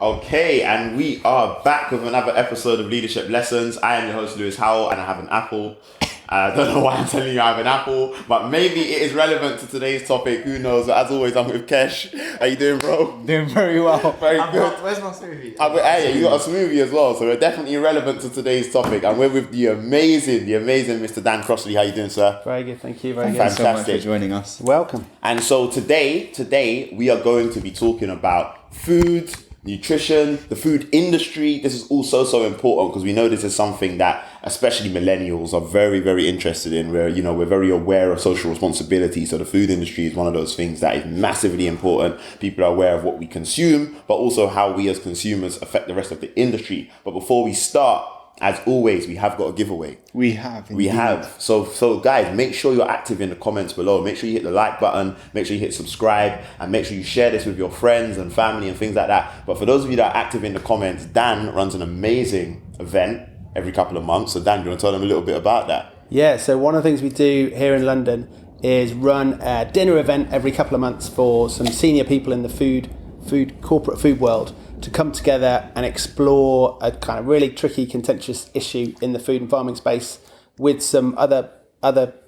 Okay, and we are back with another episode of Leadership Lessons. I am your host, Louis Howell, and I have an apple. I don't know why I'm telling you I have an apple, but maybe it is relevant to today's topic. Who knows? As always, I'm with Kesh. How you doing, bro? Doing very well. Very good. Where's my smoothie? Hey, you got a smoothie as well, so we're definitely relevant to today's topic. And we're with the amazing Mr. Dan Crossley. How you doing, sir? Very good, thank you. Very good. Thanks so much Fantastic. for joining us. Welcome. And so today we are going to be talking about food, nutrition, the food industry. This is also so important because we know this is something that especially millennials are very, very interested in. We're very aware of social responsibility. So the food industry is one of those things that is massively important. People are aware of what we consume, but also how we as consumers affect the rest of the industry. But before we start, as always, we have got a giveaway. We have. We have. So guys, make sure you're active in the comments below. Make sure you hit the like button. Make sure you hit subscribe. And make sure you share this with your friends and family and things like that. But for those of you that are active in the comments, Dan runs an amazing event every couple of months. So Dan, do you want to tell them a little bit about that? Yeah, so one of the things we do here in London is run a dinner event every couple of months for some senior people in the corporate food world to come together and explore a kind of really tricky, contentious issue in the food and farming space with some other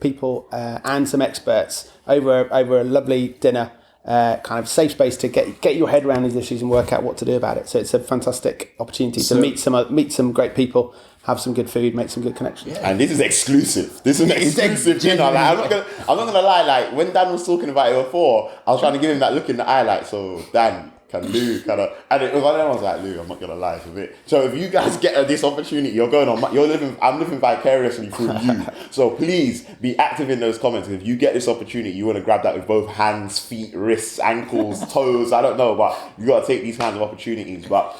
people and some experts over a lovely dinner, kind of safe space to get your head around these issues and work out what to do about it. So it's a fantastic opportunity to meet some great people, have some good food, make some good connections. Yeah. And this is exclusive. This is an exclusive dinner. Like, I'm not gonna lie. Like when Dan was talking about it before, I was trying to give him that look in the eye, like, so Dan. Can Lou kind of, and it was one of them. I was like, Lou, I'm not gonna lie, it's a bit. So if you guys get this opportunity, I'm living vicariously through you. So please be active in those comments. If you get this opportunity, you want to grab that with both hands, feet, wrists, ankles, toes. I don't know, but you got to take these kinds of opportunities. But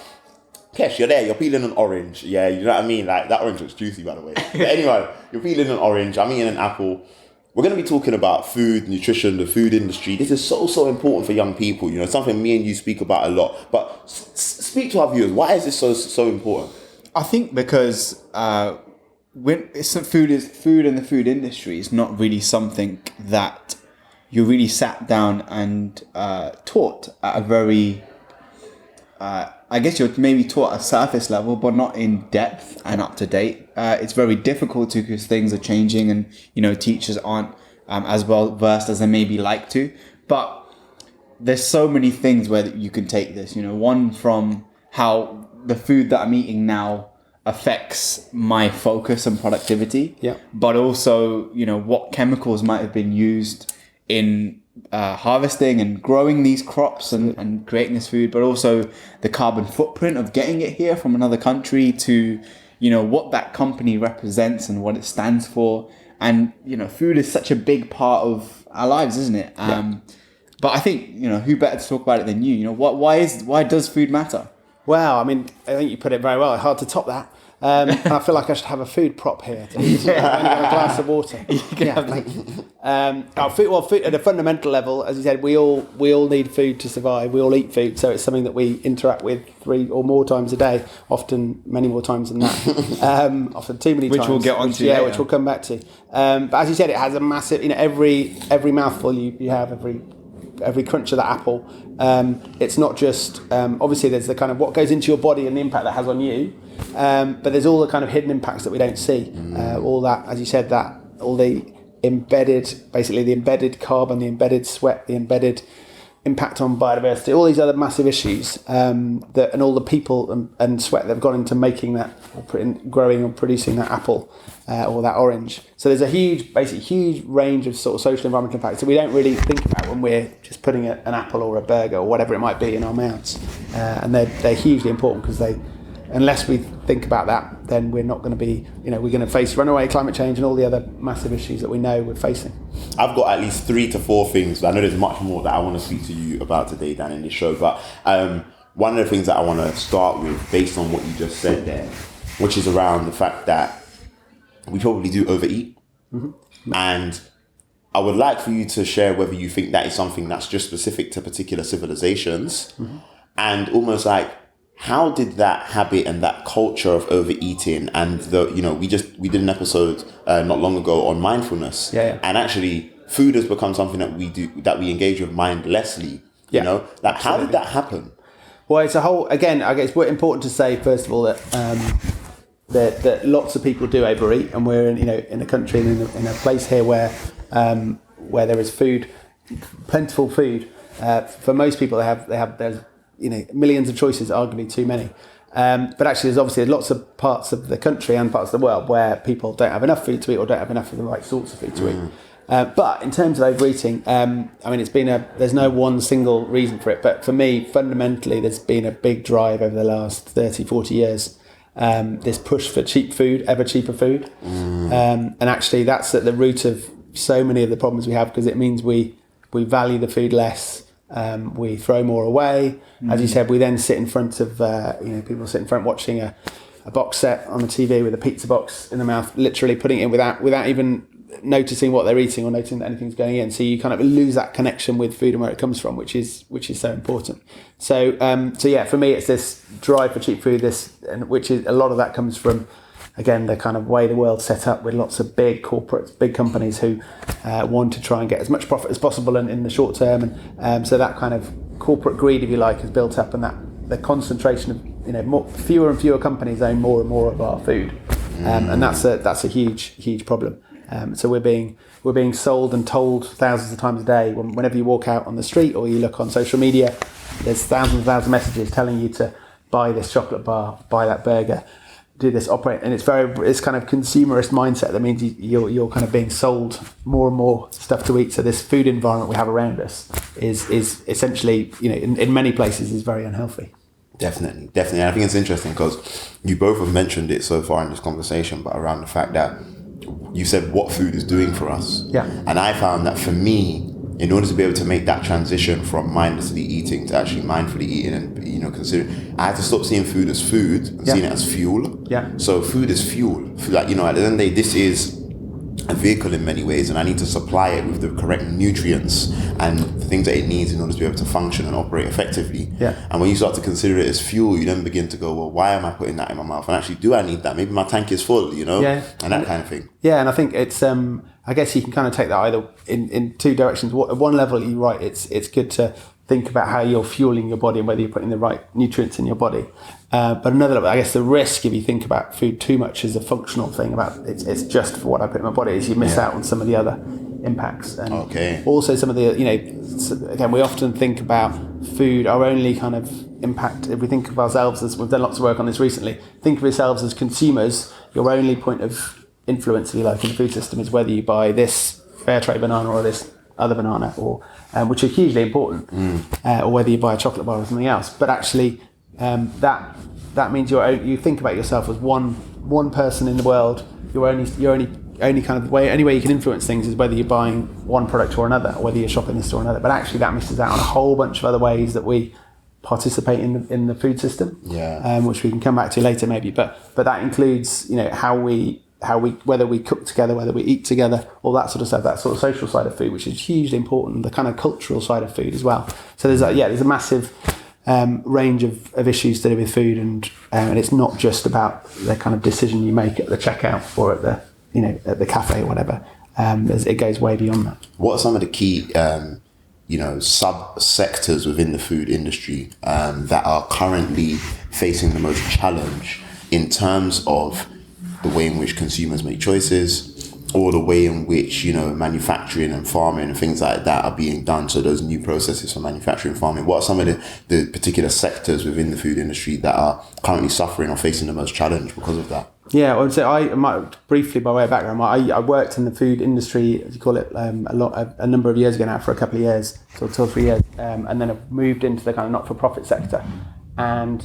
Kesh, you're there. You're peeling an orange. Yeah, you know what I mean. Like that orange looks juicy, by the way. But anyway, you're peeling an orange. I'm eating an apple. We're going to be talking about food, nutrition, the food industry. This is so important for young people. Something me and you speak about a lot. But speak to our viewers. Why is this so important? I think because food in the food industry is not really something that you really sat down and taught at a very... I guess you're maybe taught at a surface level, but not in depth and up to date. It's very difficult because things are changing and, teachers aren't as well versed as they maybe like to. But there's so many things where you can take this, one from how the food that I'm eating now affects my focus and productivity. Yeah. But also, what chemicals might have been used in harvesting and growing these crops and creating this food, but also the carbon footprint of getting it here from another country to, what that company represents and what it stands for. And, food is such a big part of our lives, isn't it? But I think, who better to talk about it than you? Why does food matter? Wow, I mean, I think you put it very well. Hard to top that. I feel like I should have a food prop here. Only have a glass of water. Thank you. Food at a fundamental level, as you said, we all need food to survive. We all eat food, so it's something that we interact with 3 or more times a day. Often many more times than that. Often too many times. Which we'll get onto. Yeah, which we'll come back to. But as you said, it has a massive. Every mouthful you have, every crunch of that apple, it's not just obviously there's the kind of what goes into your body and the impact that has on you, but there's all the kind of hidden impacts that we don't see. All that, as you said, that all the embedded carbon, the embedded sweat, the embedded impact on biodiversity, all these other massive issues and all the people and sweat that have gone into making that, or growing or producing that apple or that orange. So there's a huge range of sort of social environmental impacts that we don't really think about when we're just putting an apple or a burger or whatever it might be in our mouths. And they're hugely important because unless we think about that, then we're not going to be, we're going to face runaway climate change and all the other massive issues that we know we're facing. I've got at least 3 to 4 things. I know there's much more that I want to speak to you about today, Dan, in this show. But one of the things that I want to start with, based on what you just said there, which is around the fact that we probably do overeat. Mm-hmm. And I would like for you to share whether you think that is something that's just specific to particular civilizations, mm-hmm. and almost like, how did that habit and that culture of overeating and we did an episode not long ago on mindfulness, and actually food has become something that we engage with mindlessly, how did that happen? Well, it's a whole. Again, I guess it's important to say first of all that lots of people do overeat, and we're in a country and in a place here where there is food, plentiful food. For most people, there's millions of choices, arguably too many. But actually, there's obviously lots of parts of the country and parts of the world where people don't have enough food to eat or don't have enough of the right sorts of food to eat. But in terms of overeating, there's no one single reason for it. But for me, fundamentally, there's been a big drive over the last 30, 40 years. This push for cheap food, ever cheaper food. And actually, that's at the root of so many of the problems we have, because it means we value the food less. We throw more away. As you said, we then sit in front of, people sit in front watching a box set on the TV with a pizza box in the mouth, literally putting it in without even noticing what they're eating or noticing that anything's going in. So you kind of lose that connection with food and where it comes from, which is so important. So yeah, for me, it's this drive for cheap food, which is a lot of that comes from, again, the kind of way the world's set up with lots of big corporates, big companies who want to try and get as much profit as possible in the short term, and so that kind of corporate greed, if you like, is built up, and that the concentration of fewer and fewer companies own more and more of our food, and that's a huge problem. So we're being sold and told thousands of times a day. Whenever you walk out on the street or you look on social media, there's thousands of messages telling you to buy this chocolate bar, buy that burger, do this, operate, and it's kind of consumerist mindset that means you're kind of being sold more and more stuff to eat. So this food environment we have around us is essentially, in many places, is very unhealthy. Definitely. And I think it's interesting because you both have mentioned it so far in this conversation, but around the fact that you said what food is doing for us. Yeah. And I found that for me, in order to be able to make that transition from mindlessly eating to actually mindfully eating and considering, I had to stop seeing food as food and seeing it as fuel. Yeah. So food is fuel. At the end of the day, this is a vehicle in many ways, and I need to supply it with the correct nutrients and the things that it needs in order to be able to function and operate effectively. Yeah. And when you start to consider it as fuel, you then begin to go, well, why am I putting that in my mouth? And actually, do I need that? Maybe my tank is full, Yeah. and that kind of thing. Yeah, and I think it's I guess you can kind of take that either in two directions. At one level, you're right, it's good to think about how you're fueling your body and whether you're putting the right nutrients in your body. But another level, I guess the risk if you think about food too much as a functional thing, about it's just for what I put in my body, is you miss out on some of the other impacts. And also some of the, again, we often think about food, our only kind of impact, if we think of ourselves as, we've done lots of work on this recently, think of yourselves as consumers, your only point of influence, if you like, in the food system is whether you buy this fair trade banana or this other banana, or which are hugely important, or whether you buy a chocolate bar or something else. But actually, that means you think about yourself as one person in the world. Your only kind of way, any way you can influence things is whether you're buying one product or another, or whether you're shopping this store or another. But actually, that misses out on a whole bunch of other ways that we participate in the food system. Which we can come back to later maybe. But that includes how we whether we cook together, whether we eat together, all that sort of stuff, that sort of social side of food, which is hugely important, the kind of cultural side of food as well. So there's a massive range of issues to do with food, and it's not just about the kind of decision you make at the checkout or at the cafe or whatever. It goes way beyond that. What are some of the key sub-sectors within the food industry that are currently facing the most challenge in terms of the way in which consumers make choices, or the way in which manufacturing and farming and things like that are being done? So those new processes for manufacturing and farming, what are some of the particular sectors within the food industry that are currently suffering or facing the most challenge because of that? Yeah, I would say I might briefly, by way of background, I worked in the food industry, as you call it, a number of years ago now, for a couple of years, so 2 or 3 years, and then I've moved into the kind of not-for-profit sector. And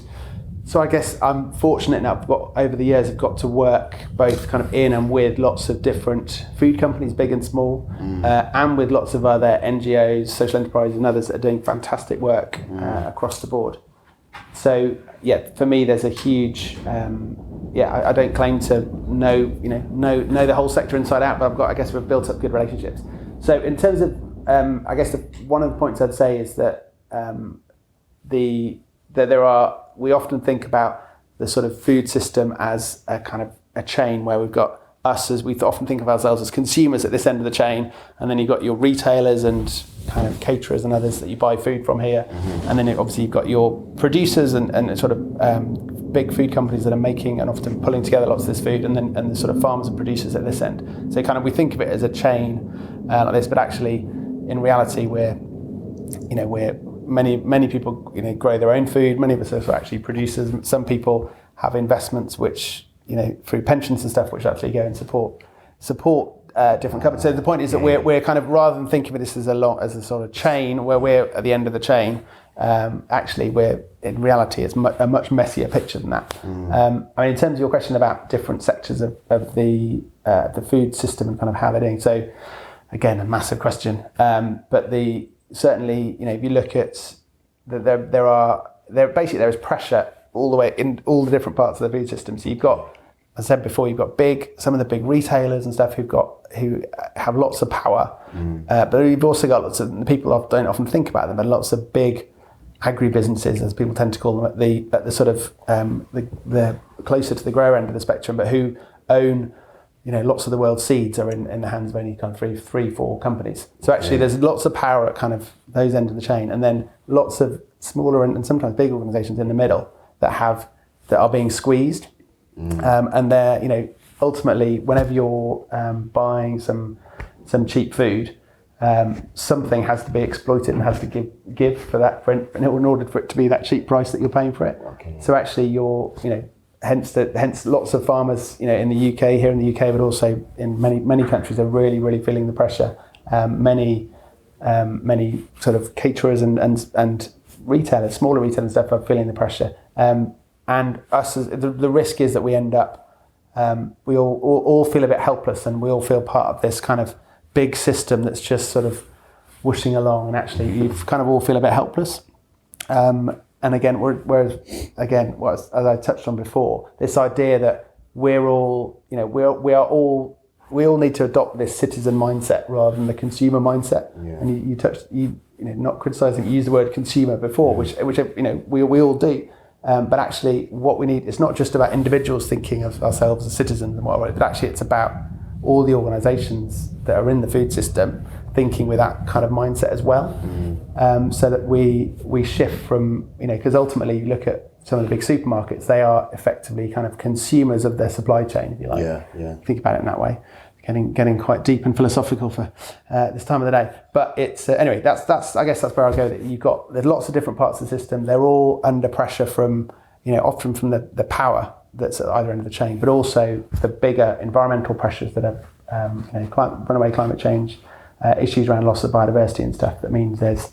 so I guess I'm fortunate enough, over the years, I've got to work both kind of in and with lots of different food companies, big and small, and with lots of other NGOs, social enterprises and others that are doing fantastic work across the board. So yeah, for me, there's a huge, I don't claim to know the whole sector inside out, but I guess we've built up good relationships. So in terms of, I guess one of the points I'd say is that we often think about the sort of food system as a kind of a chain where we've got us, as we often think of ourselves as consumers at this end of the chain, and then you've got your retailers and kind of caterers and others that you buy food from here, and then obviously you've got your producers and sort of big food companies that are making and often pulling together lots of this food, and the sort of farmers and producers at this end. So kind of we think of it as a chain like this, but actually in reality we're many people grow their own food. Many of us are actually producers. Some people have investments which through pensions and stuff, which actually go and support different companies. So the point is that we're kind of, rather than thinking of this as a sort of chain where we're at the end of the chain, actually we're in reality it's a much messier picture than that. I mean, in terms of your question about different sectors of the food system and kind of how they're doing. So again, a massive question, but certainly if you look at there is pressure all the way in all the different parts of the food system. So you've got, as I said before, you've got some of the big retailers and stuff who have lots of power, but you've also got lots of people don't often think about them, but lots of big agribusinesses, as people tend to call them, at the sort of the closer to the grower end of the spectrum, but who own lots of the world's seeds are in the hands of only kind of three, four companies. So actually, there's lots of power at kind of those ends of the chain, and then lots of smaller and sometimes big organisations in the middle that are being squeezed. And they're, ultimately, whenever you're buying some cheap food, something has to be exploited and has to give for that, in order for it to be that cheap price that you're paying for it. Okay. So actually, hence lots of farmers, in the UK, here in the UK, but also in many countries, are really, really feeling the pressure. Many sort of caterers and retailers, smaller retailers and stuff, are feeling the pressure. And us, the risk is that we end up, we all feel a bit helpless, and we all feel part of this kind of big system that's just sort of whooshing along, and actually you kind of all feel a bit helpless. And again, as I touched on before, this idea that we all need to adopt this citizen mindset rather than the consumer mindset. Yeah. And not criticising, you used the word consumer before, which we all do. But actually, what we need is not just about individuals thinking of ourselves as citizens and whatever, but actually it's about all the organisations that are in the food system thinking with that kind of mindset as well. So that we shift from, because ultimately you look at some of the big supermarkets, they are effectively kind of consumers of their supply chain, if you like. Yeah. Think about it in that way. Getting quite deep and philosophical for this time of the day, but it's anyway. That's I guess that's where I go. That there's lots of different parts of the system. They're all under pressure from often from the power that's at either end of the chain, but also the bigger environmental pressures that are runaway climate change, issues around loss of biodiversity and stuff. That means there's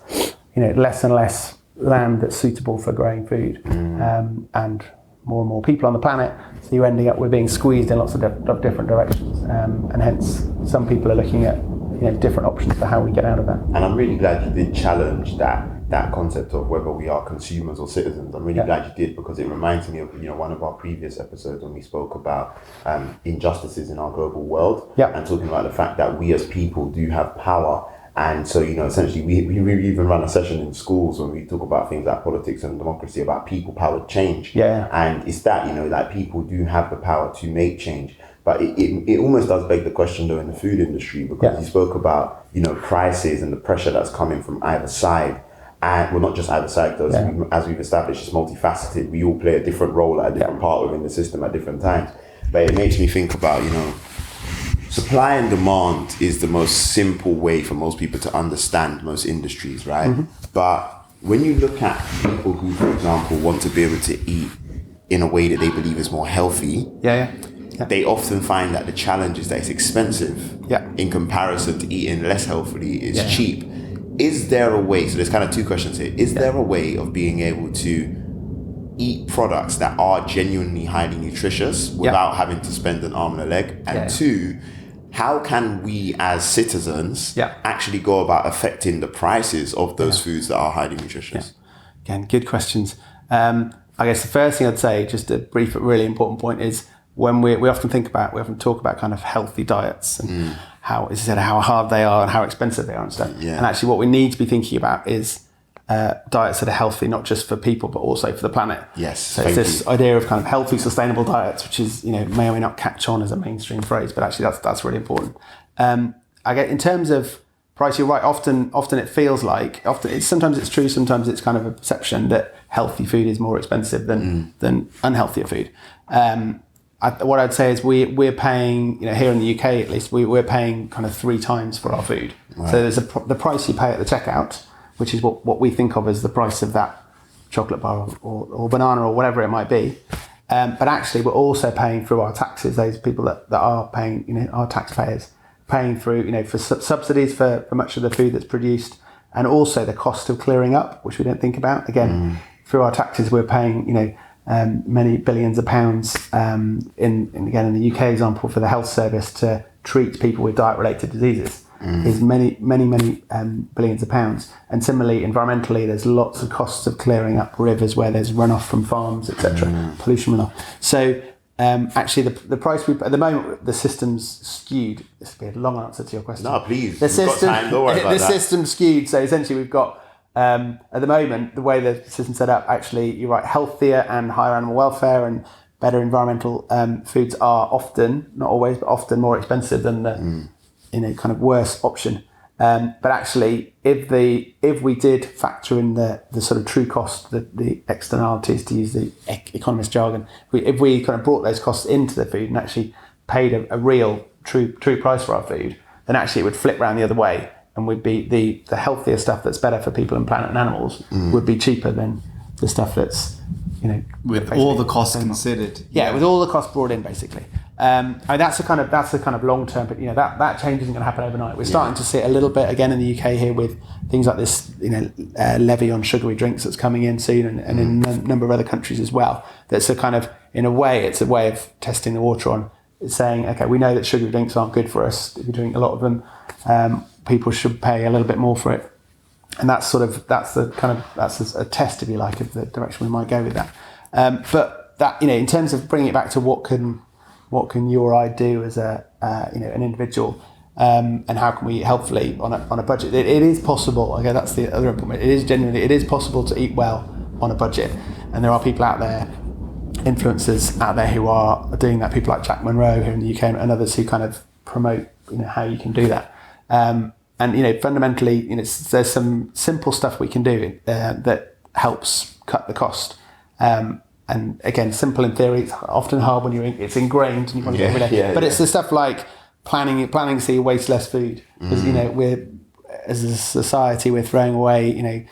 less and less land that's suitable for growing food, and more people on the planet, so you're ending up with being squeezed in lots of different directions, and hence some people are looking at different options for how we get out of that. And I'm really glad you did challenge that concept of whether we are consumers or citizens. I'm really glad you did, because it reminds me of one of our previous episodes when we spoke about injustices in our global world, and talking about the fact that we as people do have power. And so, essentially, we even run a session in schools when we talk about things like politics and democracy, about people-powered change. Yeah. And it's that, that people do have the power to make change. But it almost does beg the question, though, in the food industry, because you spoke about, prices and the pressure that's coming from either side. And, well, not just either side, because as we've established, it's multifaceted. We all play a different role at a different part within the system at different times. But it makes me think about, supply and demand is the most simple way for most people to understand most industries, right? Mm-hmm. But when you look at people who, for example, want to be able to eat in a way that they believe is more healthy, they often find that the challenge is that it's expensive in comparison to eating less healthily is cheap. Is there a way, so there's kind of two questions here, is there a way of being able to eat products that are genuinely highly nutritious without having to spend an arm and a leg? And two, how can we as citizens actually go about affecting the prices of those foods that are highly nutritious? Again, good questions. I guess the first thing I'd say, just a brief but really important point, is when we often talk about kind of healthy diets and how hard they are and how expensive they are and stuff. Yeah. And actually what we need to be thinking about is diets that are healthy, not just for people, but also for the planet. Yes. So it's this idea of kind of healthy, sustainable diets, which is, may or may not catch on as a mainstream phrase, but actually that's really important. I get in terms of price, you're right. Often it feels like sometimes it's true, sometimes it's kind of a perception that healthy food is more expensive than unhealthier food. What I'd say is we're paying, here in the UK at least, we're paying kind of 3 times for our food. Right. So there's the price you pay at the checkout, which is what we think of as the price of that chocolate bar or banana or whatever it might be. But actually we're also paying through our taxes, those people that are paying, our taxpayers, paying through, for subsidies for much of the food that's produced, and also the cost of clearing up, which we don't think about. Again, through our taxes, we're paying, many billions of pounds in the UK example for the health service to treat people with diet-related diseases is many billions of pounds. And similarly, environmentally, there's lots of costs of clearing up rivers where there's runoff from farms, etc., pollution runoff. So actually, the price at the moment, the system's skewed. This will be a long answer to your question. No, please. The system's skewed. So essentially, we've got at the moment, the way the system's set up, actually, you're right, healthier and higher animal welfare and better environmental foods are often, not always, but often more expensive than the kind of worse option. But actually, if we did factor in the sort of true cost, the externalities, to use the economist jargon, if we kind of brought those costs into the food and actually paid a real true price for our food, then actually it would flip around the other way, and would be the healthier stuff that's better for people and planet and animals would be cheaper than the stuff that's with all the costs considered. Yeah, with all the costs brought in, basically. That's the kind of long term, but that change isn't going to happen overnight. We're starting to see it a little bit again in the UK here with things like this, levy on sugary drinks that's coming in soon, and in a number of other countries as well. That's a kind of, in a way, it's a way of testing the water on. It's saying, okay, we know that sugary drinks aren't good for us. If we drink a lot of them, people should pay a little bit more for it. And that's a test, if you like, of the direction we might go with that. But that, in terms of bringing it back to what can you or I do as an individual, and how can we helpfully on a budget? It is possible. Okay, that's the other important. It is possible to eat well on a budget, and there are people out there, influencers out there, who are doing that. People like Jack Monroe here in the UK and others who kind of promote how you can do that. And fundamentally, there's some simple stuff we can do that helps cut the cost. And again, simple in theory. It's often hard when it's ingrained and you want to get rid of it. But it's the stuff like planning so you waste less food. Because we're, as a society, we're throwing away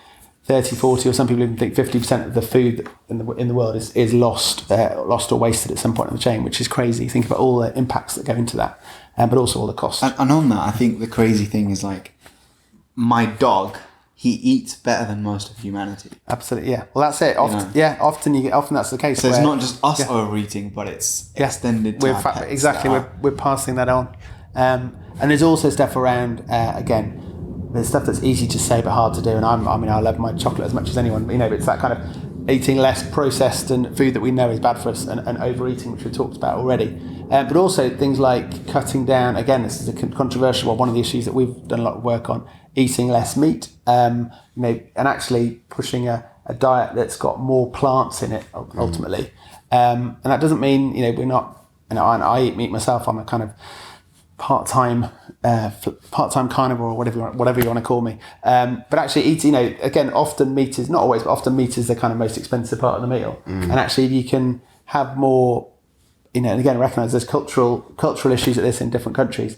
30, 40, or some people even think 50% of the food in the world is lost or wasted at some point in the chain, which is crazy. Think about all the impacts that go into that, but also all the costs. And on that, I think the crazy thing is, like, my dog, he eats better than most of humanity. Absolutely, yeah. Well, that's it. Often that's the case. So it's not just us overeating, but it's extended to our pets. Exactly, we're passing that on. And there's also stuff around, again, there's stuff that's easy to say but hard to do. And I love my chocolate as much as anyone. But it's that kind of eating less processed and food that we know is bad for us, and overeating, which we talked about already. But also things like cutting down. Again, this is a controversial one. One of the issues that we've done a lot of work on: eating less meat. And actually pushing a diet that's got more plants in it ultimately. And that doesn't mean we're not. I eat meat myself. I'm a kind of part-time carnivore, or whatever you want to call me. But actually eating, again, often meat is, not always, but often meat is the kind of most expensive part of the meal. And actually, if you can have more, and again, recognise there's cultural issues at this in different countries.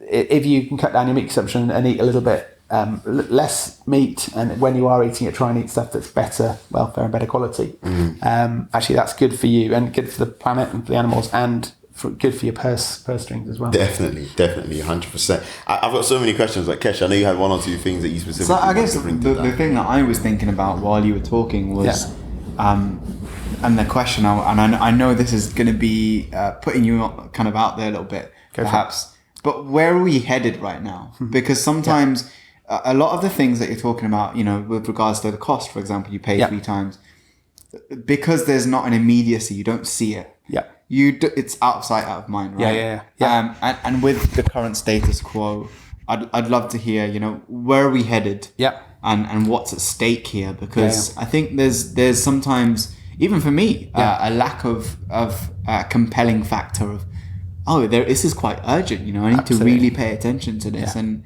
If you can cut down your meat consumption and eat a little bit less meat, and when you are eating it, try and eat stuff that's better welfare and better quality. Actually, that's good for you and good for the planet and for the animals, and good for your purse strings as well. Definitely, 100%. I've got so many questions. Like, Kesh, I know you had one or two things that you specifically. So I guess the thing that I was thinking about while you were talking was, and the question, and I know this is going to be putting you kind of out there a little bit, perhaps, but where are we headed right now? Because sometimes a lot of the things that you're talking about, with regards to the cost, for example, you pay 3 times, because there's not an immediacy, you don't see it. Yeah. It's out of sight, out of mind, right? Yeah. And with the current status quo, I'd love to hear, where are we headed? Yeah. and what's at stake here, because I think there's sometimes, even for me, a lack of compelling factor of, this is quite urgent, I need to really pay attention to this. And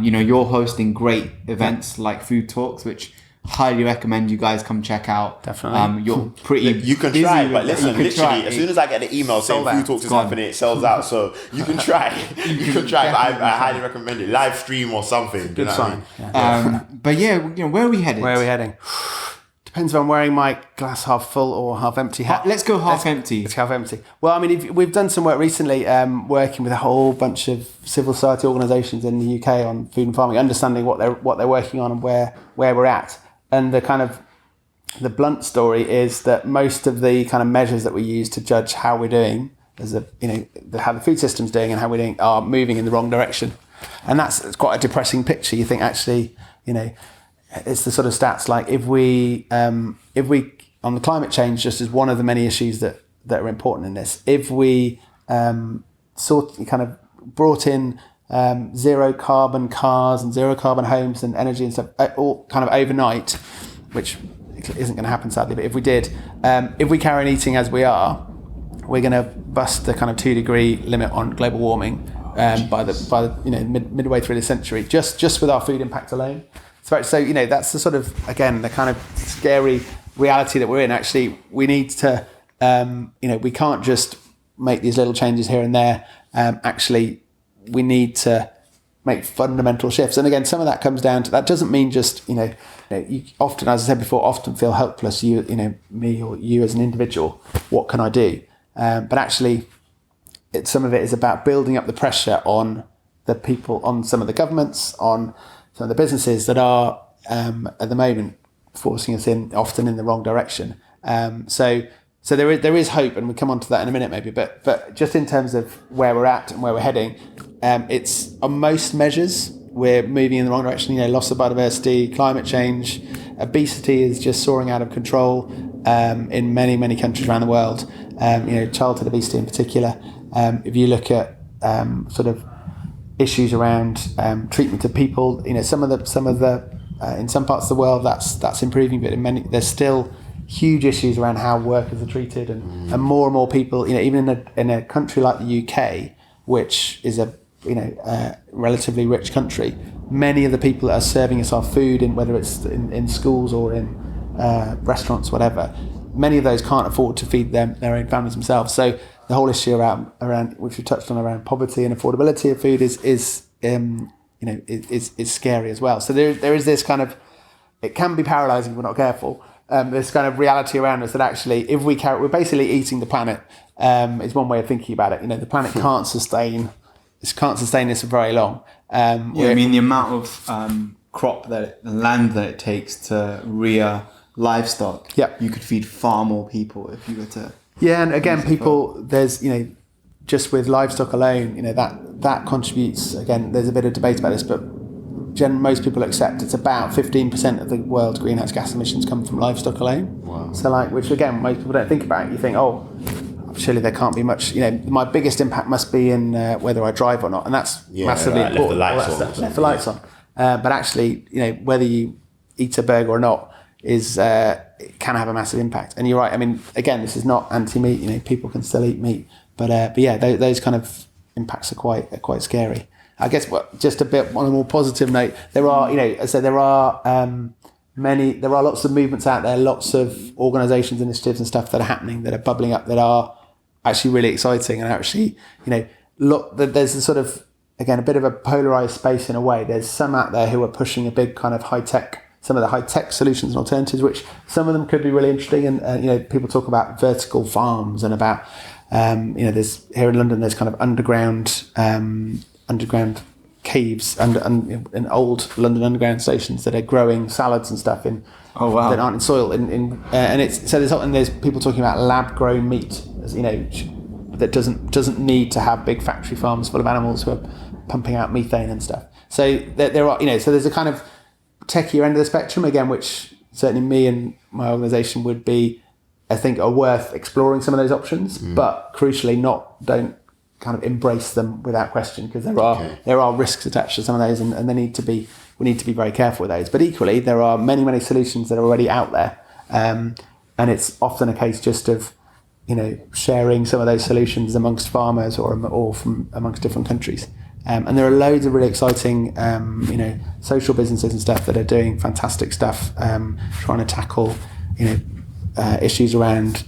you're hosting great events like Food Talks, which highly recommend you guys come check out. Definitely. You're pretty You can busy try, with but it. listen, You can literally, try. as soon as I get the email saying Food Talks is happening, it sells out. So you can try. You can try, but I highly recommend it. Live stream or something. Good sign. But where are we headed? Where are we heading? Depends if I'm wearing my glass half full or half empty hat. Let's go half empty. Let's go half empty. Well, I mean, we've done some work recently working with a whole bunch of civil society organisations in the UK on food and farming, understanding what they're working on and where we're at. And the blunt story is that most of the kind of measures that we use to judge how we're doing, how the food system's doing and how we're doing, are moving in the wrong direction. And it's quite a depressing picture. You think actually, it's the sort of stats like if we on the climate change, just as one of the many issues that are important in this, if we kind of brought in zero carbon cars and zero carbon homes and energy and stuff all kind of overnight, which isn't going to happen sadly, but if we did, if we carry on eating as we are, we're going to bust the kind of 2 degree limit on global warming by the midway through the century, just with our food impact alone. So that's the sort of, again, the kind of scary reality that we're in. Actually, we need to, we can't just make these little changes here and there. Actually, we need to make fundamental shifts. And again, some of that comes down to, that doesn't mean just, you often, as I said before, often feel helpless, me or you as an individual, what can I do? But actually, some of it is about building up the pressure on the people, on some of the governments, on some of the businesses that are at the moment forcing us often in the wrong direction. So there is hope, and we'll come on to that in a minute maybe. But just in terms of where we're at and where we're heading, it's on most measures we're moving in the wrong direction. Loss of biodiversity, climate change, obesity is just soaring out of control in many countries around the world. Childhood obesity in particular. If you look at sort of issues around treatment of people, some of the in some parts of the world that's improving, but in many there's still huge issues around how workers are treated, and more people, even in a country like the UK, which is a relatively rich country, many of the people that are serving us our food, whether it's in schools or in restaurants, whatever, many of those can't afford to feed their own families themselves. So the whole issue around which we touched on, around poverty and affordability of food is scary as well. So there is this kind of, it can be paralysing if we're not careful. This kind of reality around us that actually, if we're basically eating the planet. Is one way of thinking about it. The planet can't sustain this for very long. The amount of land that it takes to rear livestock. Yeah, you could feed far more people if you were to. Yeah, and again, there's just with livestock alone, that contributes. Again, there's a bit of debate about this, but most people accept it's about 15% of the world's greenhouse gas emissions come from livestock alone. Wow. So which again, most people don't think about. You think, surely there can't be much. My biggest impact must be in whether I drive or not, and that's massively important. Left the lights on. But actually, whether you eat a burger or not it can have a massive impact. And you're right. I mean, again, this is not anti-meat. People can still eat meat, but those kind of impacts are quite scary. I guess just a bit on a more positive note, there are lots of movements out there, lots of organisations, initiatives, and stuff that are happening, that are bubbling up, that are actually really exciting, and actually there's a sort of, again, a bit of a polarised space in a way. There's some out there who are pushing a big kind of some of the high-tech solutions and alternatives, which some of them could be really interesting. And people talk about vertical farms and about there's here in London there's kind of underground caves in old London Underground stations that are growing salads and stuff that aren't in soil. There's people talking about lab-grown meat, that doesn't need to have big factory farms full of animals who are pumping out methane and stuff. So there are, so there's a kind of techier end of the spectrum, again, which certainly me and my organisation would be, I think, are worth exploring some of those options, but crucially don't kind of embrace them without question, because there are risks attached to some of those, and they need to be we need to be very careful with those. But equally, there are many, many solutions that are already out there. And it's often a case just of, sharing some of those solutions amongst farmers or from amongst different countries. And there are loads of really exciting, social businesses and stuff that are doing fantastic stuff, trying to tackle, issues around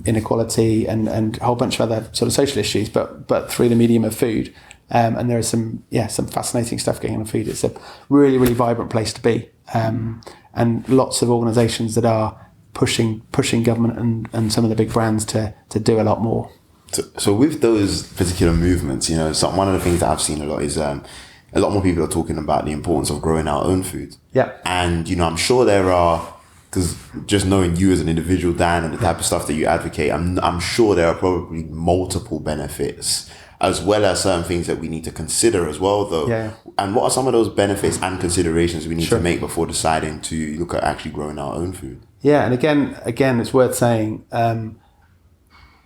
inequality and a whole bunch of other sort of social issues, but through the medium of food. And there is some fascinating stuff going on in food. It's a really, really vibrant place to be, and lots of organisations that are pushing government and some of the big brands to do a lot more. So with those particular movements, one of the things that I've seen a lot is a lot more people are talking about the importance of growing our own food. Yeah. And, I'm sure there are, because just knowing you as an individual, Dan, and the type of stuff that you advocate, I'm sure there are probably multiple benefits, as well as certain things that we need to consider as well, though. Yeah. And what are some of those benefits and considerations we need to make before deciding to look at actually growing our own food? Yeah, and again, it's worth saying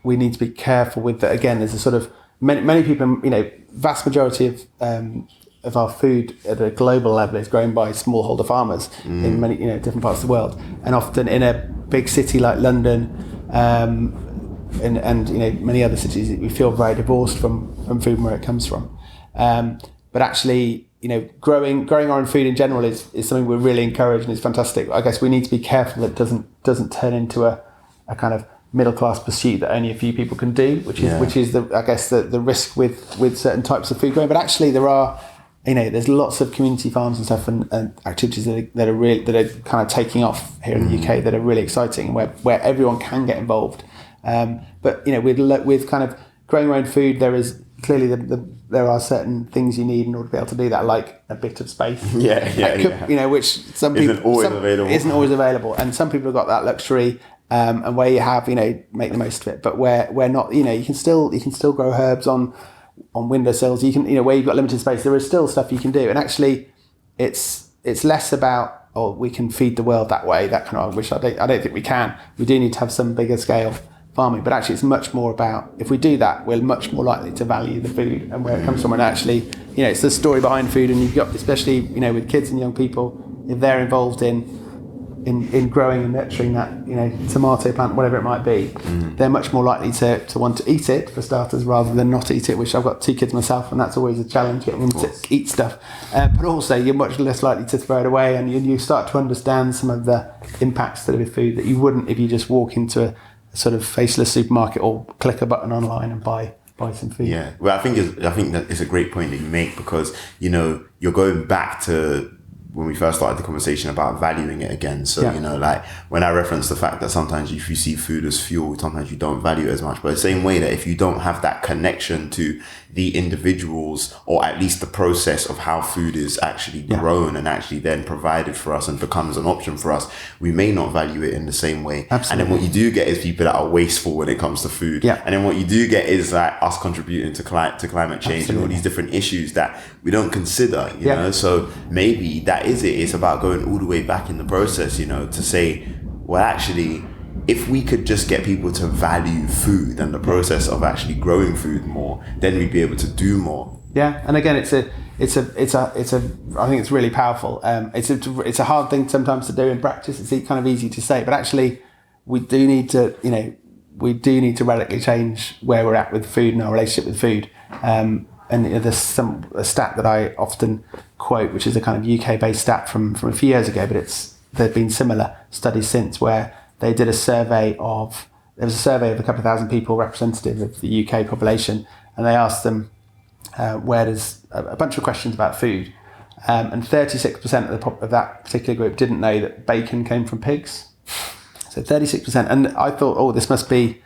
we need to be careful with that. Again, there's a sort of many people, vast majority of our food at a global level is grown by smallholder farmers in many different parts of the world, and often in a big city like London, and many other cities, we feel very divorced from food and where it comes from. But actually, growing our own food in general is something we're really encouraged, and it's fantastic. I guess we need to be careful that it doesn't turn into a kind of middle class pursuit that only a few people can do, which is the risk with certain types of food growing. But actually, there are there's lots of community farms and stuff and activities that are kind of taking off here in the UK that are really exciting, where everyone can get involved. But with kind of growing your own food, there is clearly there are certain things you need in order to be able to do that, like a bit of space. Which some people isn't always available, and some people have got that luxury. And where you have, make the most of it. But where not, you can still grow herbs on windowsills. You can, where you've got limited space, there is still stuff you can do. And actually, it's less about we can feed the world that way. That kind of, which I don't think we can. We do need to have some bigger scale farming. But actually, it's much more about, if we do that, we're much more likely to value the food and where it comes from. And actually, it's the story behind food. And you've got, especially with kids and young people, if they're involved in growing and nurturing that, tomato plant, whatever it might be, they're much more likely to want to eat it, for starters, rather than not eat it, which I've got 2 kids myself, and that's always a challenge, getting them to eat stuff. But also, you're much less likely to throw it away, and you start to understand some of the impacts that are with food that you wouldn't if you just walk into a sort of faceless supermarket or click a button online and buy some food. Yeah, well, I think that it's a great point that you make, because, you're going back to when we first started the conversation about valuing it again. So, like when I reference the fact that sometimes if you see food as fuel, sometimes you don't value it as much. But the same way that if you don't have that connection to the individuals, or at least the process of how food is actually grown and actually then provided for us and becomes an option for us, we may not value it in the same way. Absolutely. And then what you do get is people that are wasteful when it comes to food. Yeah. And then what you do get is like us contributing to climate change and all these different issues that we don't consider, you know? So maybe that is it. It's about going all the way back in the process, to say, well, actually, if we could just get people to value food and the process of actually growing food more, then we'd be able to do more. Yeah, and again, it's a. I think it's really powerful. It's a hard thing sometimes to do in practice. It's kind of easy to say, but actually, we do need to radically change where we're at with food and our relationship with food. And there's a stat that I often quote, which is a kind of UK-based stat from a few years ago, but there've been similar studies since, where they did a survey of a couple of thousand people representative of the UK population, and they asked them where does a bunch of questions about food, and 36% of that particular group didn't know that bacon came from pigs. So 36%, and I thought, this must be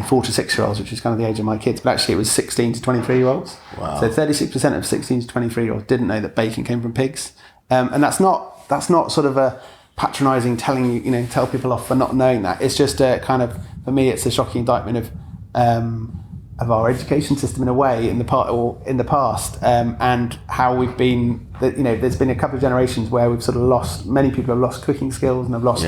4 to 6 year olds, which is kind of the age of my kids, but actually it was 16 to 23 year olds. Wow. So 36% of 16 to 23 year olds didn't know that bacon came from pigs, and that's not sort of a patronising telling you, tell people off for not knowing that. It's just a kind of, for me, it's a shocking indictment of our education system in a way in the past, and how we've been. There's been a couple of generations where we've sort of lost. Many people have lost cooking skills and have lost.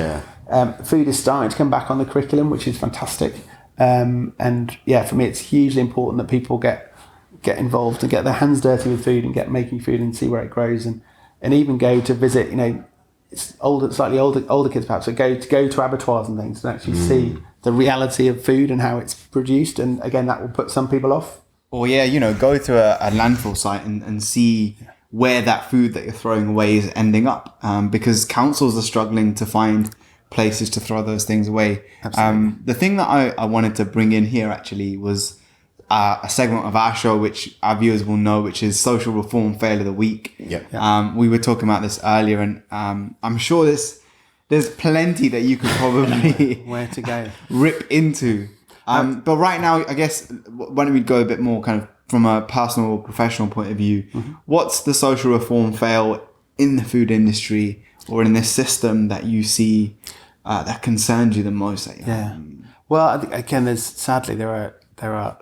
Food is starting to come back on the curriculum, which is fantastic. And for me, it's hugely important that people get involved and get their hands dirty with food and get making food and see where it grows. And and even go to visit, it's slightly older kids perhaps, so go to abattoirs and things and actually see the reality of food and how it's produced. And again, that will put some people off. Or go to a landfill site and see where that food that you're throwing away is ending up, because councils are struggling to find places to throw those things away. Absolutely. The thing that I wanted to bring in here actually was a segment of our show, which our viewers will know, which is Social Reform Fail of the Week. Yeah. We were talking about this earlier, and I'm sure there's plenty that you could probably Where to go? rip into. But right now, I guess, why don't we go a bit more kind of from a personal or professional point of view? What's the social reform fail in the food industry or in this system that you see that concerns you the most? Well, I think, again, sadly there are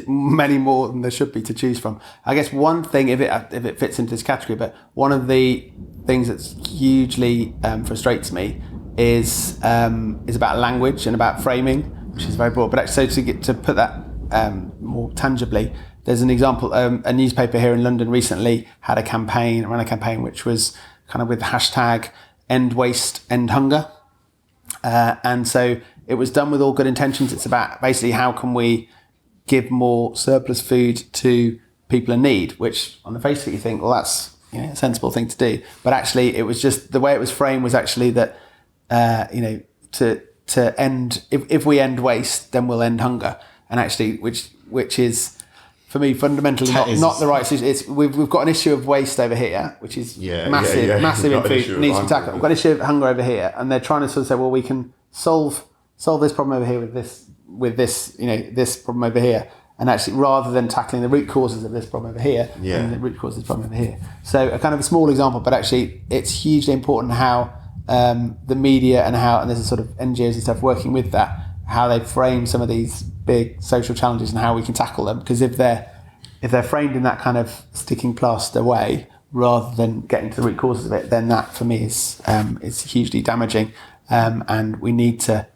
many more than there should be to choose from. I guess one thing, if it fits into this category, but one of the things that's hugely frustrates me is about language and about framing, which is very broad. But actually, so to put that more tangibly, there's an example. A newspaper here in London recently ran a campaign which was kind of with the hashtag End Waste, End Hunger. And so it was done with all good intentions. It's about basically how can we give more surplus food to people in need, which on the face of it you think, well, that's a sensible thing to do. But actually it was just, the way it was framed was actually that, to end, if we end waste, then we'll end hunger. And actually, which is, for me, fundamentally not the right solution. We've got an issue of waste over here, which is massive in food, needs to be tackled. We've got an issue of hunger over here, and they're trying to sort of say, well, we can solve this problem over here with this problem over here. And actually, rather than tackling the root causes of this problem over here, and the root causes of the problem over here. So a kind of a small example, but actually it's hugely important how the media and there's a sort of NGOs and stuff working with that, how they frame some of these big social challenges and how we can tackle them. Because if they're framed in that kind of sticking plaster way, rather than getting to the root causes of it, then that for me is hugely damaging. And we need to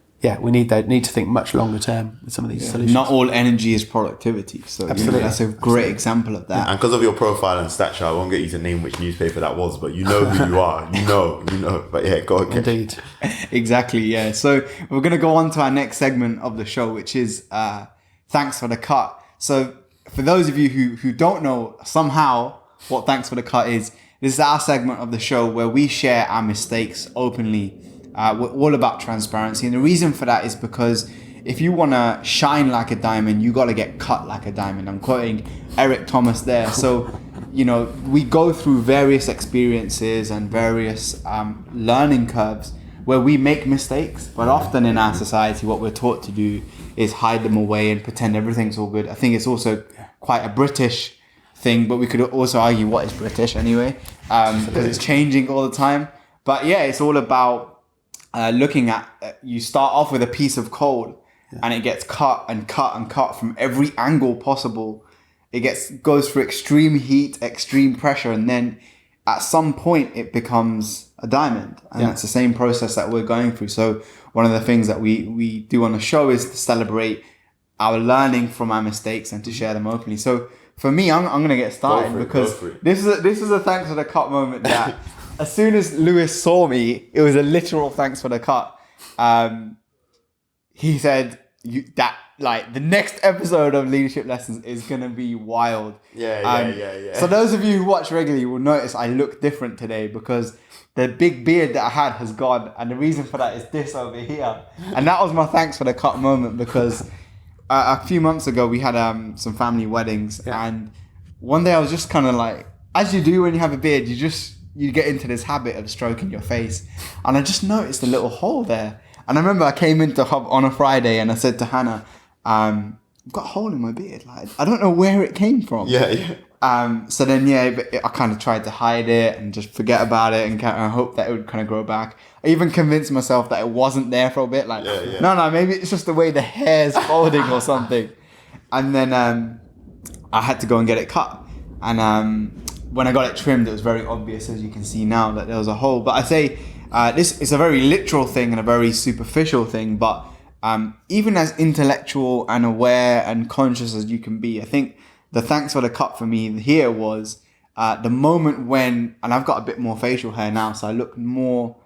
think much longer term with some of these solutions. Not all energy is productivity. So Absolutely. That's a great example of that. And because of your profile and stature, I won't get you to name which newspaper that was, but you know who you are. You know. But yeah, go ahead. Indeed. Exactly, yeah. So we're going to go on to our next segment of the show, which is Thanks for the Cut. So for those of you who don't know somehow what Thanks for the Cut is, this is our segment of the show where we share our mistakes openly. We're all about transparency, and the reason for that is because if you want to shine like a diamond, you got to get cut like a diamond. I'm quoting Eric Thomas there. So, we go through various experiences and various learning curves where we make mistakes, but often in our society, what we're taught to do is hide them away and pretend everything's all good. I think it's also quite a British thing, but we could also argue what is British anyway, because it's changing all the time. But yeah, it's all about looking at, you start off with a piece of coal and it gets cut and cut and cut from every angle possible. It goes through extreme heat, extreme pressure, and then at some point it becomes a diamond. And that's the same process that we're going through. So one of the things that we do on the show is to celebrate our learning from our mistakes and to share them openly. So for me, I'm going to get started because this is a Thanks for the Cut moment that as soon as Lewis saw me, it was a literal thanks for the cut. He said the next episode of Leadership Lessons is going to be wild. Yeah. So those of you who watch regularly will notice I look different today because the big beard that I had has gone. And the reason for that is this over here. And that was my thanks for the cut moment because a few months ago we had some family weddings. And one day I was just kind of like, as you do when you have a beard, you get into this habit of stroking your face. And I just noticed a little hole there. And I remember I came into Hub on a Friday and I said to Hannah, I've got a hole in my beard. Like, I don't know where it came from. So then, I kind of tried to hide it and just forget about it and I hope that it would kind of grow back. I even convinced myself that it wasn't there for a bit. Like, no, maybe it's just the way the hair's folding or something. And then I had to go and get it cut. And when I got it trimmed, it was very obvious, as you can see now, that there was a hole. But I say this is a very literal thing and a very superficial thing. But even as intellectual and aware and conscious as you can be, I think the thanks for the cut for me here was the moment when, and I've got a bit more facial hair now, so I look more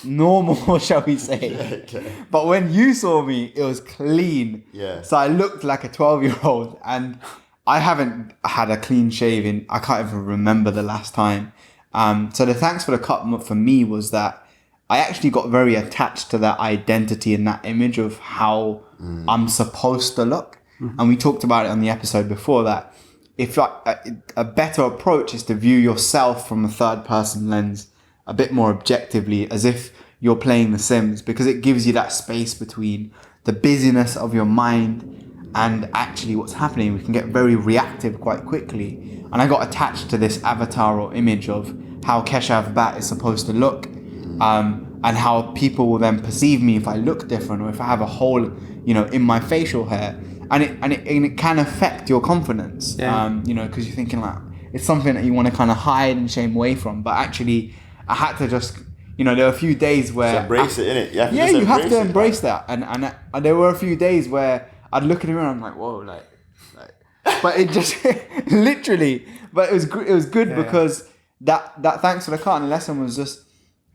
normal, shall we say. Okay. But when you saw me, it was clean. Yeah. So I looked like a 12-year-old, and I haven't had a clean shave in, I can't even remember the last time. So the thanks for the cut for me was that I actually got very attached to that identity and that image of how I'm supposed to look. And we talked about it on the episode before that if a better approach is to view yourself from a third person lens a bit more objectively, as if you're playing The Sims, because it gives you that space between the busyness of your mind and actually what's happening. We can get very reactive quite quickly. And I got attached to this avatar or image of how Keshav Bhatt is supposed to look, and how people will then perceive me if I look different or if I have a hole, in my facial hair. And it can affect your confidence, because you're thinking like it's something that you want to kind of hide and shame away from. But actually, I had to just, there were a few days where just embrace it, innit? You have to embrace that. And there were a few days where I'd look at him and I'm like, whoa, like, but it just literally. But it was good because that thanks for the cut and the lesson was just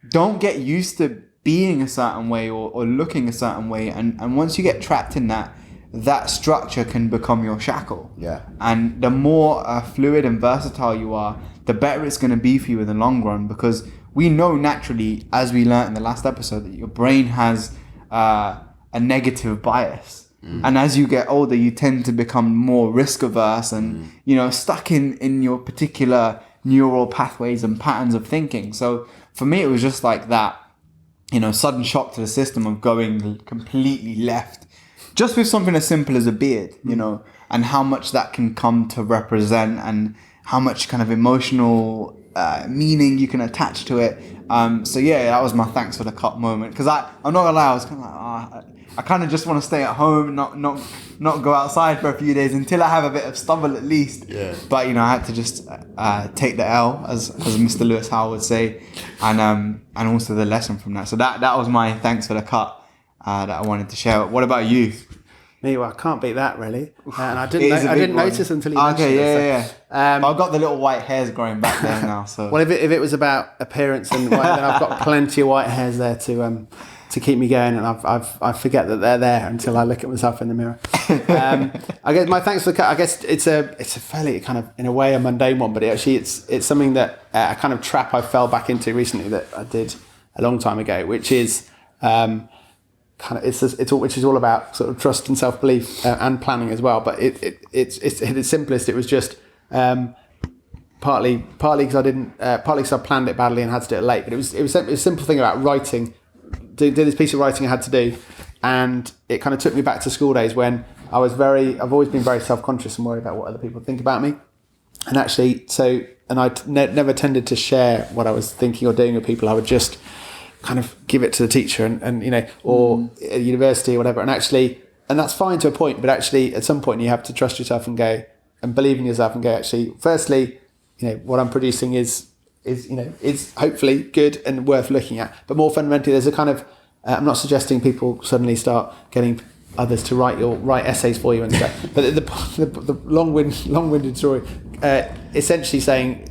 don't get used to being a certain way or looking a certain way, and once you get trapped in that structure can become your shackle. Yeah. And the more fluid and versatile you are, the better it's going to be for you in the long run, because we know naturally, as we learned in the last episode, that your brain has a negative bias. And as you get older, you tend to become more risk averse and, stuck in your particular neural pathways and patterns of thinking. So for me, it was just like that, sudden shock to the system of going completely left. Just with something as simple as a beard, and how much that can come to represent and how much kind of emotional meaning you can attach to it. So that was my thanks for the cut moment. Because I'm not gonna lie, I was kind of like, I kind of just want to stay at home, not go outside for a few days until I have a bit of stubble at least. Yeah. But I had to just take the L, as Mr. Louis Howell would say, and also the lesson from that. So that was my thanks for the cut. That I wanted to share. What about you? Me, well, I can't beat that really, and I didn't notice until you mentioned it. I've got the little white hairs growing back there now. So well, if it was about appearance and white, then I've got plenty of white hairs there to keep me going, and I forget that they're there until I look at myself in the mirror. I guess my thanks for the cut. I guess it's a fairly kind of in a way a mundane one, but it's something that a kind of trap I fell back into recently that I did a long time ago, which is. Which is all about sort of trust and self-belief and planning as well. But it's at its simplest. It was just partly because I didn't, partly because I planned it badly and had to do it late. But it was a simple thing about writing. Did this piece of writing I had to do, and it kind of took me back to school days when I've always been very self-conscious and worried about what other people think about me, and actually I never tended to share what I was thinking or doing with people. I would just kind of give it to the teacher and or at university or whatever, and that's fine to a point, but actually at some point you have to trust yourself and go and believe in yourself and go, actually, firstly, what I'm producing is hopefully good and worth looking at, but more fundamentally there's a kind of I'm not suggesting people suddenly start getting others to write essays for you and stuff, but the long-winded story essentially saying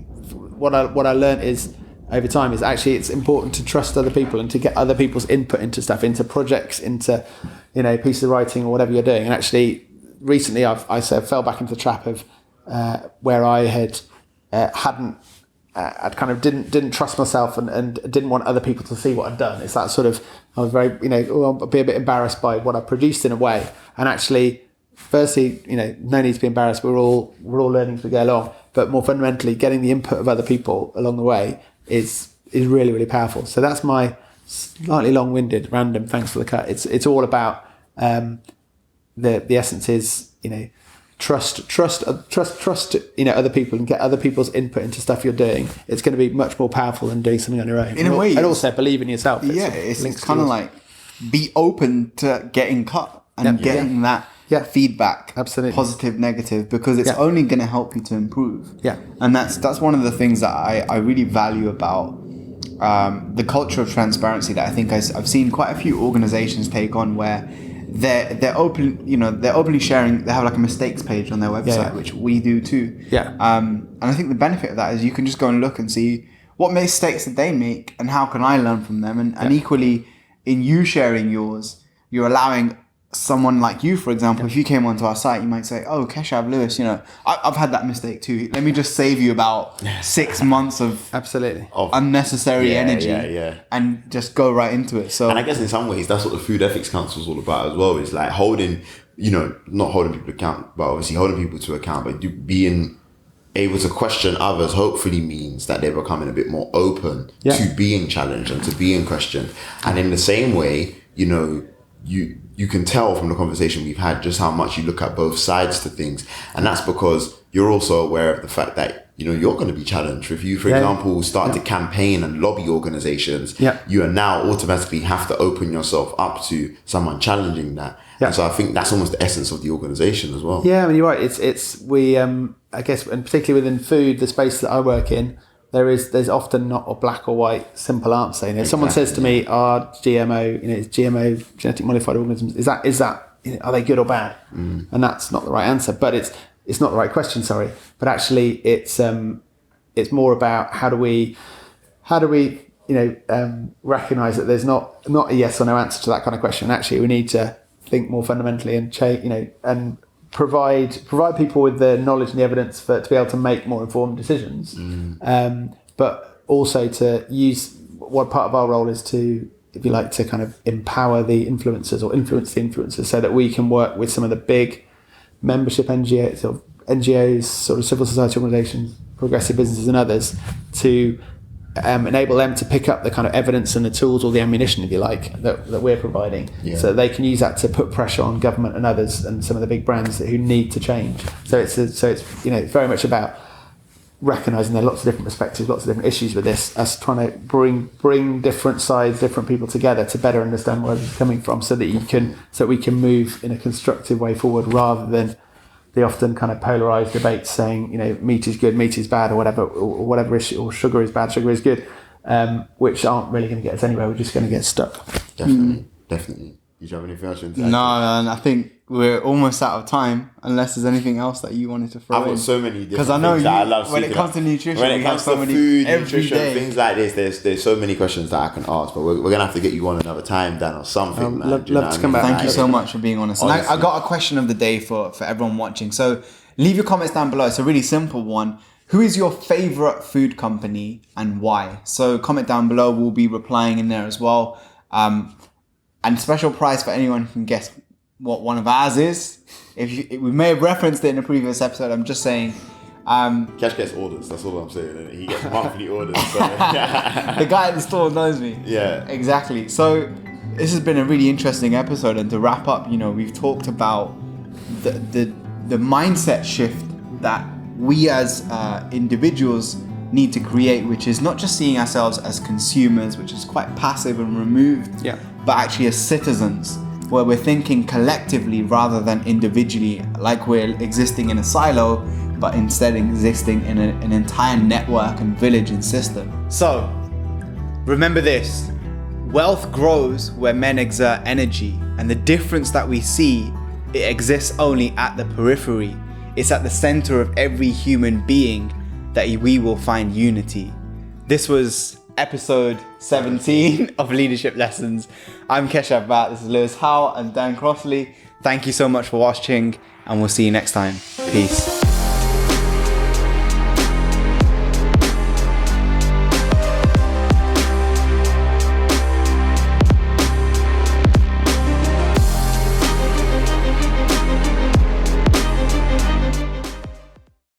what I learned is over time is actually it's important to trust other people and to get other people's input into stuff, into projects, into pieces of writing or whatever you're doing. And actually recently I fell back into the trap of where I had I kind of didn't trust myself and didn't want other people to see what I'd done. It's that sort of, I was very I'll be a bit embarrassed by what I produced in a way. And actually firstly no need to be embarrassed, we're all learning as we go along, but more fundamentally getting the input of other people along the way is really, really powerful. So that's my slightly long-winded random thanks for the cut. It's all about the essence is trust other people and get other people's input into stuff you're doing. It's going to be much more powerful than doing something on your own. In a way, and also believe in yourself. It's kind of like be open to getting cut and getting that feedback, absolutely, positive, negative, because it's only going to help you to improve. And that's one of the things that I really value about the culture of transparency that I think I've seen quite a few organizations take on, where they're open, they're openly sharing. They have like a mistakes page on their website, which we do too. Yeah. And I think the benefit of that is you can just go and look and see what mistakes did they make and how can I learn from them. And equally, in you sharing yours, you're allowing someone like you, for example, if you came onto our site, you might say, "Oh, Keshav Lewis, I've had that mistake too. Let me just save you about 6 months of absolutely unnecessary energy, and just go right into it." So, and I guess in some ways that's what the Food Ethics Council is all about as well. Is like holding, not holding people to account, but obviously holding people to account, but being able to question others hopefully means that they're becoming a bit more open to being challenged and to being questioned. And in the same way, you can tell from the conversation we've had just how much you look at both sides to things. And that's because you're also aware of the fact that, you're going to be challenged. If you, for example, start to campaign and lobby organizations, you are now automatically have to open yourself up to someone challenging that. Yeah. And so I think that's almost the essence of the organization as well. Yeah, I mean, you're right. We I guess, and particularly within food, the space that I work in, there's often not a black or white simple answer. If someone says to me, "Are GMO, is GMO genetic modified organisms, is that are they good or bad?" And that's not the right answer, but it's not the right question. Sorry, but actually, it's more about how do we recognize that there's not a yes or no answer to that kind of question. Actually, we need to think more fundamentally and change, and provide people with the knowledge and the evidence to be able to make more informed decisions. But also to use what part of our role is to, if you like, to kind of empower the influencers or influence the influencers so that we can work with some of the big membership NGOs, sort of civil society organisations, progressive businesses and others to enable them to pick up the kind of evidence and the tools or the ammunition, if you like, that we're providing, so that they can use that to put pressure on government and others and some of the big brands who need to change. So it's very much about recognising there are lots of different perspectives, lots of different issues with this, us trying to bring different sides, different people together to better understand where it's coming from, so that we can move in a constructive way forward rather than the often kind of polarized debates saying, meat is good, meat is bad, or whatever issue, or sugar is bad, sugar is good, which aren't really going to get us anywhere. We're just going to get stuck. Definitely. Did you have anything else you wanted to add? No, I think we're almost out of time, unless there's anything else that you wanted to throw in. I've got so many different because I know things that I love when it comes to nutrition, when it comes to food, nutrition, day. things like this, there's so many questions that I can ask, but we're gonna have to get you on another time, Dan, or something. Love to come back. Thank you so much for being honest. And I got a question of the day for everyone watching. So leave your comments down below. It's a really simple one. Who is your favorite food company and why? So comment down below. We'll be replying in there as well. And special prize for anyone who can guess what one of ours is. We may have referenced it in a previous episode. I'm just saying. Kesh gets orders. That's all I'm saying. He gets monthly orders. So. The guy at the store knows me. Yeah. Exactly. So this has been a really interesting episode. And to wrap up, we've talked about the mindset shift that we as individuals need to create, which is not just seeing ourselves as consumers, which is quite passive and removed, but actually as citizens, where we're thinking collectively rather than individually, like we're existing in a silo, but instead existing in an entire network and village and system. So, remember this: wealth grows where men exert energy, and the difference that we see, it exists only at the periphery. It's at the center of every human being that we will find unity. This was episode 17 of Leadership Lessons. I'm Keshav Bhatt, this is Louis Howell and Dan Crossley. Thank you so much for watching, and we'll see you next time. Peace.